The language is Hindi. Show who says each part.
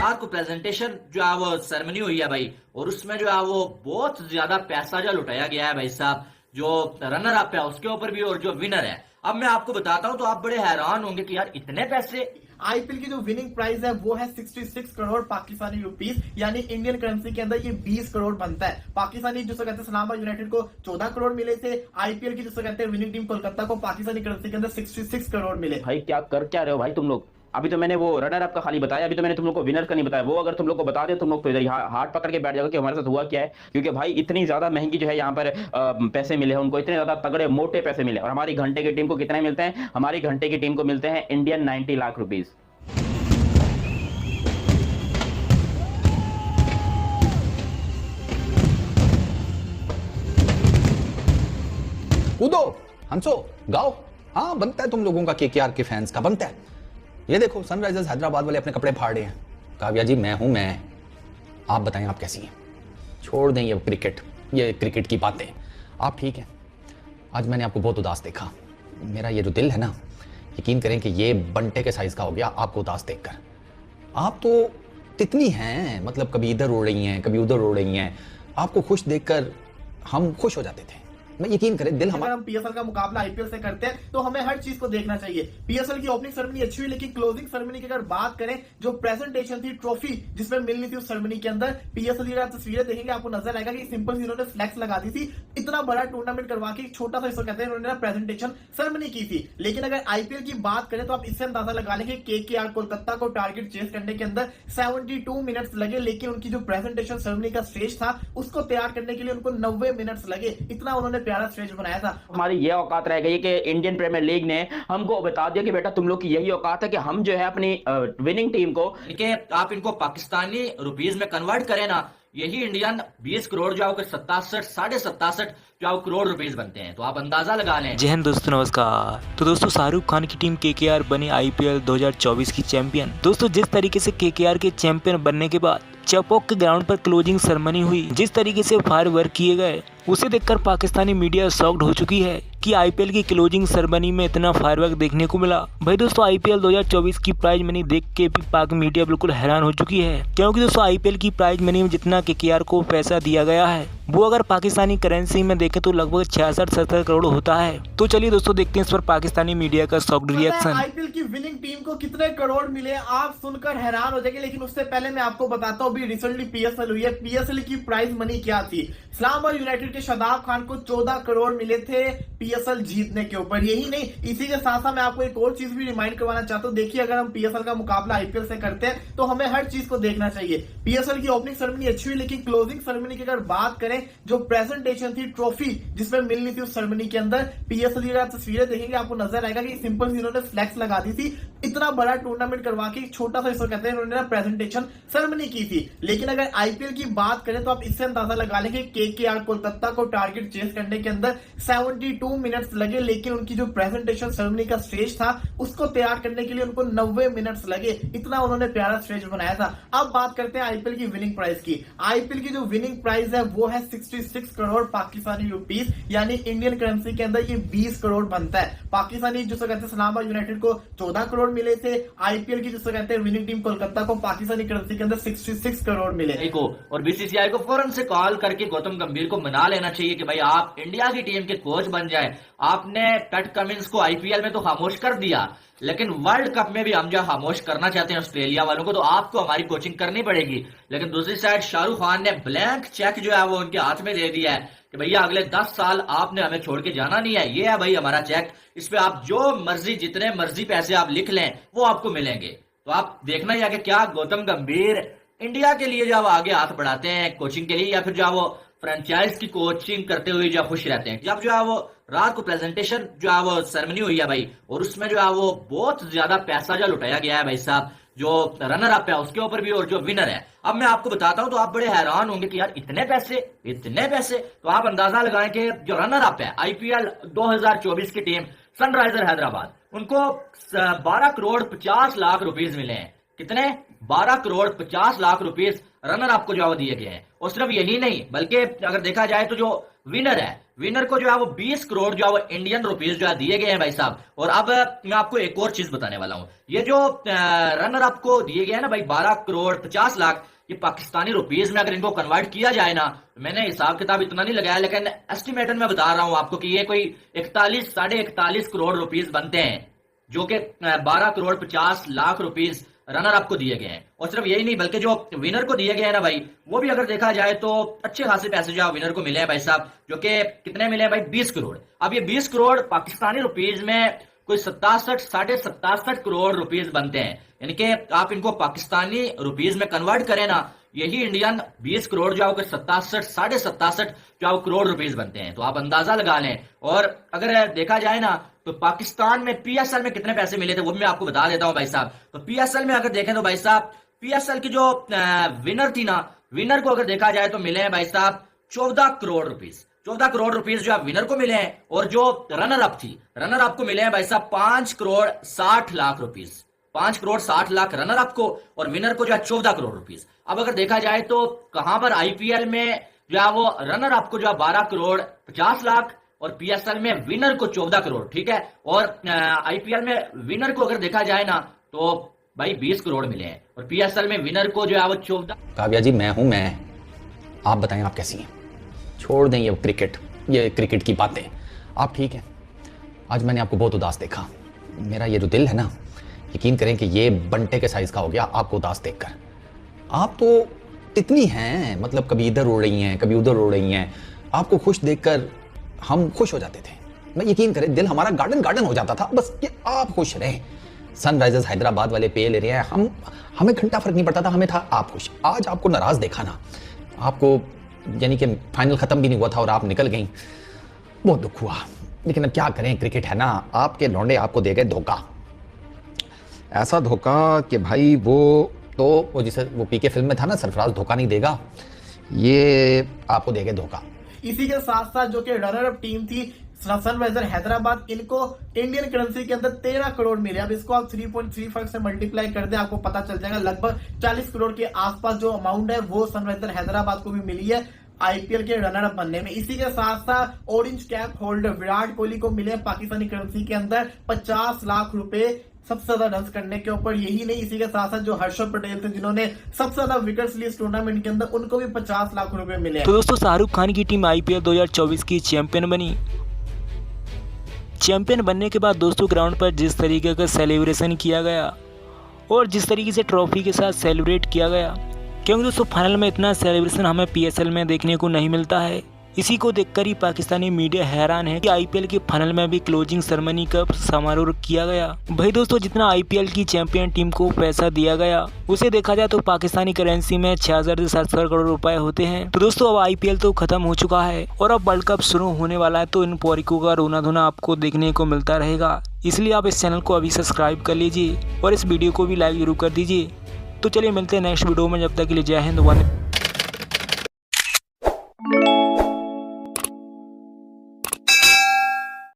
Speaker 1: रात को प्रेजेंटेशन जो है वो सेरेमनी हुई है भाई, और उसमें जो है वो बहुत ज्यादा पैसा जो लुटाया गया है भाई साहब, जो रनर अप है उसके ऊपर भी और जो विनर है। अब मैं आपको बताता हूं तो आप बड़े हैरान होंगे कि यार इतने पैसे।
Speaker 2: आईपीएल की जो विनिंग प्राइस है वो है 66 करोड़ पाकिस्तानी रुपीस, यानी इंडियन करेंसी के अंदर ये 20 करोड़ बनता है। पाकिस्तानी जिसको कहते हैं इस्लामाबाद यूनाइटेड को 14 करोड़ मिले थे। आईपीएल की जिसको कहते हैं विनिंग टीम कोलकाता को पाकिस्तानी करेंसी के अंदर 66 करोड़ मिले।
Speaker 3: भाई क्या रहे हो भाई तुम लोग? अभी तो मैंने वो रनर अप का खाली बताया, अभी तो मैंने तुम लोग को विनर का नहीं बताया। वो अगर तुम लोग को बता दे तुम लोग तो इधर हाथ पकड़ के बैठ जाओगे कि हमारे साथ हुआ क्या है। क्योंकि भाई इतनी ज्यादा महंगी जो है यहाँ पर पैसे मिले हैं उनको, इतने ज्यादा तगड़े मोटे पैसे मिले। और हमारी घंटे की टीम को कितने मिलते हैं? हमारी घंटे की टीम को मिलते हैं इंडियन 90 लाख रुपीज।
Speaker 4: कूदो हंसो गाओ। हाँ बनता है तुम लोगों का, केकेआर के फैंस का बनता है। ये देखो सनराइजर्स हैदराबाद वाले अपने कपड़े फाड़ रहे हैं। काव्या जी मैं हूं मैं, आप बताएं आप कैसी हैं? छोड़ दें ये क्रिकेट की बातें। आप ठीक हैं? आज मैंने आपको बहुत उदास देखा। मेरा ये जो दिल है ना, यकीन करें कि ये बंटे के साइज का हो गया आपको उदास देखकर। आप तो तितली हैं, मतलब कभी इधर उड़ रही हैं कभी उधर उड़ रही हैं। आपको खुश देखकर हम खुश हो जाते थे। मैं यकीन करें दिल
Speaker 2: अगर हम पीएसएल का मुकाबला आईपीएल से करते हैं तो हमें हर चीज को देखना चाहिए। पीएसएल की ओपनिंग सेरेमनी अच्छी हुई, लेकिन क्लोजिंग सेरेमनी की अगर बात करें, जो प्रेजेंटेशन थी ट्रॉफी जिसमें मिलनी थी उस सेरेमनी के अंदर, पीएसएल की तस्वीरें देखेंगे आपको नजर आएगा कि सिंपल सी इन्होंने फ्लैक्स लगा दी थी। इतना बड़ा टूर्नामेंट करवा के छोटा सा इसको कहते हैं उन्होंने प्रेजेंटेशन सेरेमनी की थी। लेकिन अगर आईपीएल की बात करें तो आप इससे अंदाजा लगा लेंगे केकेआर कोलकाता को टारगेट चेस करने के अंदर 72 मिनट्स लगे, लेकिन उनकी जो प्रेजेंटेशन सेरेमनी का स्टेज था उसको तैयार करने के लिए उनको 90 मिनट्स लगे। इतना उन्होंने प्यारा स्टेज बनाया था।
Speaker 3: हमारी ये औकात रह गई कि इंडियन प्रीमियर लीग ने हमको बता दिया कि बेटा तुम लोग की यही औकात है कि हम जो है अपनी विनिंग टीम को,
Speaker 1: आप इनको पाकिस्तानी रुपीस में कन्वर्ट करें ना, यही इंडियन 20 करोड़ जो आपके 67 साढ़े 67 जो करोड़ रुपीस बनते हैं। तो आप अंदाजा लगा लें।
Speaker 5: जय हिंद दोस्तों, नमस्कार। तो दोस्तों शाहरुख खान की टीम केकेआर बनी आईपीएल 2024 की चैंपियन। दोस्तों जिस तरीके से केकेआर के चैंपियन बनने के बाद चौपोक के ग्राउंड पर क्लोजिंग सेरेमनी हुई, जिस तरीके से फायर वर्क किए गए, उसे देखकर पाकिस्तानी मीडिया शॉक्ड हो चुकी है कि आईपीएल की क्लोजिंग सेरेमनी में इतना फायरवर्क देखने को मिला। भाई दोस्तों आईपीएल 2024 की प्राइज मनी देख के भी पाक मीडिया बिल्कुल हैरान हो चुकी है, क्योंकि दोस्तों आईपीएल की प्राइज मनी में जितना केकेआर को पैसा दिया गया है वो अगर पाकिस्तानी करेंसी में देखें तो लगभग 66-70 करोड़ होता है। तो चलिए दोस्तों देखते हैं इस पर पाकिस्तानी मीडिया का शॉक्ड रिएक्शन।
Speaker 2: आईपीएल की विनिंग टीम को कितने करोड़ मिले आप सुनकर हैरान हो जाएंगे, लेकिन उससे पहले मैं आपको बताता हूँ रिसेंटली पीएसएल हुई है। पीएसएल की प्राइज मनी क्या थी? इस्लामाबाद यूनाइटेड के शादाब खान को 14 करोड़ मिले थे पीएसएल जीतने के ऊपर। यही नहीं, इसी के साथ साथ मैं आपको एक और चीज भी रिमाइंड करवाना चाहता हूँ। देखिए अगर हम पीएसएल का मुकाबला आईपीएल से करते हैं तो हमें हर चीज को देखना चाहिए। पीएसएल की ओपनिंग सेरेमनी अच्छी हुई, लेकिन क्लोजिंग सेरेमनी की अगर बात करें, जो प्रेजेंटेशन थी ट्रॉफी जिसमें मिलनी थी उस सेरेमनी के अंदर, पीएसएल की तस्वीरें देखेंगे आपको नजर आएगा कि सिंपल सी इन्होंने फ्लैक्स लगा दी थी। इतना बड़ा टूर्नामेंट करवा के छोटा सा इसको कहते हैं उन्होंने प्रेजेंटेशन सेरेमनी की थी। लेकिन अगर आईपीएल की बात करें तो आप इससे अंदाजा लगा लेंगे केकेआर कोलकाता को टारगेट चेस करने के अंदर 72 मिनट्स लगे, लेकिन उनकी जो प्रेजेंटेशन सेरेमनी का स्टेज था उसको तैयार करने के लिए उनको 90 मिनट्स लगे। इतना उन्होंने प्यारा स्टेज बनाया था। अब बात करते हैं आईपीएल की विनिंग प्राइस की। आईपीएल की जो विनिंग प्राइस है वो है 66 करोड़ पाकिस्तानी रुपीस, यानी इंडियन करेंसी के अंदर ये 20 करोड़ बनता है। पाकिस्तानी जिसको कहते हैं इस्लामाबाद यूनाइटेड को 14 करोड़ मिले थे। आईपीएल की जिसको कहते हैं विनिंग टीम कोलकाता को पाकिस्तानी करेंसी के अंदर 66 करोड़ मिले।
Speaker 1: और बीसीसीआई को फौरन से कॉल करके गौतम गंभीर को मना लेना चाहिए कि भाई आप इंडिया की टीम के कोच बन जाए। आपने पैट कमिंस को आईपीएल में तो खामोश कर दिया, लेकिन वर्ल्ड कप में भी हम जो खामोश करना चाहते हैं ऑस्ट्रेलिया वालों को, तो आपको हमारी कोचिंग करनी पड़ेगी। लेकिन दूसरी साइड शाहरुख खान ने ब्लैंक चेक जो है वो उनके हाथ में दे दिया है कि भैया अगले 10 साल आपने हमें छोड़ के जाना नहीं है। ये है भाई हमारा चेक, इस पे आप जो मर्जी जितने मर्जी पैसे आप लिख लें वो आपको मिलेंगे। तो आप देखना ही है कि क्या गौतम गंभीर इंडिया के लिए जो आगे हाथ बढ़ाते हैं कोचिंग के लिए, या फिर जो वो फ्रेंचाइज की कोचिंग करते हुए जो खुश रहते हैं। जब जो है वो रात को प्रेजेंटेशन जो है वो सेरेमनी हुई है भाई, और उसमें जो है वो बहुत ज्यादा पैसा जो लुटाया गया है भाई साहब, जो रनर अप है उसके ऊपर भी और जो विनर है। अब मैं आपको बताता हूं तो आप बड़े हैरान होंगे कि यार इतने पैसे। तो आप अंदाजा लगाएं कि जो रनर अप है आईपीएल 2024 की टीम सनराइजर हैदराबाद, उनको 12 करोड़ 50 लाख रुपीस मिले हैं। कितने? 12 crore 50 lakh rupees runner up को जो दिए गए हैं। और सिर्फ यही नहीं, बल्कि अगर देखा जाए तो जो विनर है। विनर को जो है वो 20 करोड़ जो है वो इंडियन रुपीज जो है दिए गए हैं भाई साहब। और अब मैं आपको एक और चीज बताने वाला हूं। ये जो रनर अप को दिए गए हैं ना भाई 12 करोड़ 50 लाख, ये पाकिस्तानी रुपीज में अगर इनको कन्वर्ट किया जाए ना, मैंने हिसाब किताब इतना नहीं लगाया लेकिन एस्टिमेटेड में बता रहा हूं आपको कि ये कोई 41 साढ़े 41 करोड़ रुपीज बनते हैं, जो कि 12 crore 50 lakh rupees runner up को दिए गए हैं। और सिर्फ यही नहीं बल्कि जो विनर को दिए गए हैं ना भाई, वो भी अगर देखा जाए तो अच्छे खासे पैसे जो विनर को मिले हैं भाई साहब, जो कि कितने मिले हैं भाई 20 करोड़। अब ये 20 करोड़ पाकिस्तानी रुपीज में कोई 67 साढ़े 67 करोड़ रुपीज बनते हैं, यानी कि आप इनको पाकिस्तानी रुपीज में कन्वर्ट करें ना, यही इंडियन 20 करोड़ जो है 67 साढ़े 67 जो करोड़ रुपीज बनते हैं। तो आप अंदाजा लगा लें। और अगर देखा जाए ना तो पाकिस्तान में पीएसएल में कितने पैसे मिले थे वो भी मैं आपको बता देता हूं भाई साहब। तो पीएसएल में अगर देखें तो भाई साहब पीएसएल की जो विनर थी ना, विनर को अगर देखा जाए तो मिले हैं भाई साहब 14 करोड़ रुपीज। 14 करोड़ रुपीज जो विनर को मिले हैं। और जो रनर अप थी, रनर अप को मिले हैं भाई साहब 5 crore 60 lakh rupees. 5 crore 60 lakh runner up को और विनर को जो है 14 करोड़ रुपीज। अब अगर देखा जाए तो कहां पर आईपीएल में जो है वो रनर अप को जो है 12 करोड़ 50 लाख और पीएसएल में विनर को 14 करोड़, ठीक है। और आईपीएल में विनर को अगर देखा जाए ना तो भाई 20 करोड़ मिले हैं और पीएसएल में विनर को जो है वो 14।
Speaker 4: काव्या जी मैं हूं मैं, आप बताएं आप कैसी हैं। छोड़ दें ये क्रिकेट की बातें, आप ठीक हैं। आज मैंने आपको बहुत उदास देखा। मेरा ये जो दिल है ना, यकीन करें कि ये बंटे के साइज का हो गया आपको उदास देखकर। आप तो तितली हैं, मतलब कभी इधर उड़ रही हैं कभी उधर उड़ रही हैं। आपको खुश देखकर हम खुश हो जाते थे। मैं यकीन करें दिल हमारा गार्डन हो जाता था, बस कि आप खुश रहें। सनराइजर्स हैदराबाद वाले पे ले रहे हैं, हमें घंटा फर्क नहीं पड़ता था, हमें था आप खुश। आज आपको नाराज देखा ना, आपको यानी कि फाइनल खत्म भी नहीं हुआ था और आप निकल गई, बहुत दुख हुआ। लेकिन अब क्या करें, क्रिकेट है ना। आपके लौंडे आपको दे गए धोखा, ऐसा धोखा कि भाई वो जिसे वो पीके फिल्म में था ना, सरफराज धोखा नहीं देगा, ये आपको दे गए धोखा।
Speaker 2: इसी के साथ साथ जो कि रनर अप टीम थी सनराइजर हैदराबाद, इनको इंडियन करेंसी के अंदर 13 करोड़ मिले। अब इसको आप 3.35 से मल्टीप्लाई कर दें, आपको पता चल जाएगा लगभग 40 करोड़ के आसपास जो अमाउंट है वो सनराइजर हैदराबाद को भी मिली है आईपीएल के रनर अप बनने में। इसी के साथ साथ orange cap holder Virat Kohli को मिले पाकिस्तानी करेंसी के अंदर 50 लाख रुपए सबसे ज्यादा रन करने के ऊपर। यही नहीं, इसी के साथ साथ जो हर्षद पटेल थे जिन्होंने सबसे ज्यादा विकेट्स लिए इस टूर्नामेंट के अंदर, उनको भी 50 लाख रुपए मिले।
Speaker 5: तो दोस्तों शाहरुख खान की टीम आईपीएल 2024 की चैंपियन बनी। चैंपियन बनने के बाद दोस्तों ग्राउंड पर जिस तरीके का सेलिब्रेशन किया गया और जिस तरीके से ट्रॉफी के साथ सेलिब्रेट किया गया, क्योंकि दोस्तों फाइनल में इतना सेलिब्रेशन हमें पीएसएल में देखने को नहीं मिलता है। इसी को देखकर ही पाकिस्तानी मीडिया हैरान है कि आईपीएल के फाइनल में भी क्लोजिंग सेरेमनी का समारोह किया गया। भाई दोस्तों जितना आईपीएल की चैंपियन टीम को पैसा दिया गया उसे देखा जाए तो पाकिस्तानी करेंसी में 6000 से 700 करोड़ रुपए होते हैं। तो दोस्तों अब आईपीएल तो खत्म हो चुका है और अब वर्ल्ड कप शुरू होने वाला है, तो इन पौरिकों का रोना धोना आपको देखने को मिलता रहेगा। इसलिए आप इस चैनल को अभी सब्सक्राइब कर लीजिए और इस वीडियो को भी लाइक जरूर कर दीजिए। तो चलिए मिलते हैं नेक्स्ट वीडियो में, जब तक के लिए जय हिंद।